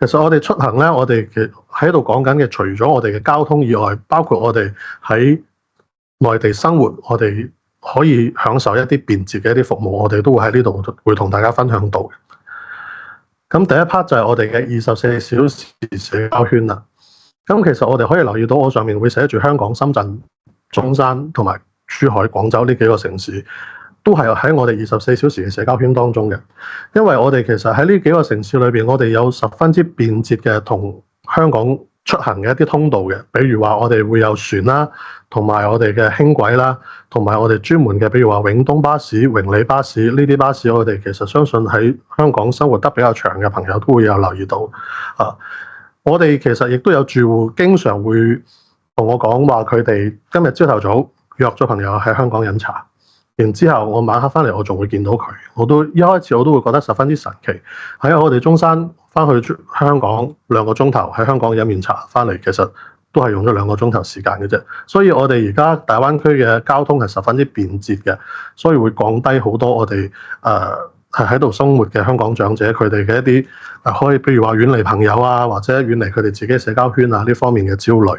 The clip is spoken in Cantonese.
其實我哋出行咧，我哋喺度講緊嘅，除咗我哋嘅交通以外，包括我哋喺內地生活，我哋可以享受一啲便捷嘅一啲服務，我哋都會喺呢度會同大家分享到嘅。咁第一 part 就係我哋嘅24小時社交圈啦。咁其實我哋可以留意到，我上面會寫住香港、深圳、中山同埋珠海、廣州呢幾個城市，都係喺我哋24小時嘅社交圈當中嘅。因為我哋其實喺呢幾個城市裏邊，我哋有十分之便捷嘅同香港出行嘅一啲通道嘅，比如話我哋會有船啦，同埋我哋嘅輕軌啦，同埋我哋專門嘅，比如話永東巴士、榮利巴士呢啲巴士，我哋其實相信喺香港生活得比較長嘅朋友都會有留意到啊。我哋其實亦都有住戶經常會同我講話，佢哋今日朝頭早約咗朋友喺香港飲茶，然之後我晚黑翻嚟我仲會見到佢，一開始我都會覺得十分之神奇。喺我哋中山翻去香港2個鐘頭，喺香港飲完茶翻嚟，其實都係用咗2個鐘頭時間嘅啫。所以我哋而家大灣區嘅交通係十分之便捷嘅，所以會降低好多我哋係喺度生活嘅香港長者佢哋嘅一啲可以，譬如話遠離朋友啊，或者遠離佢哋自己社交圈啊呢方面嘅焦慮。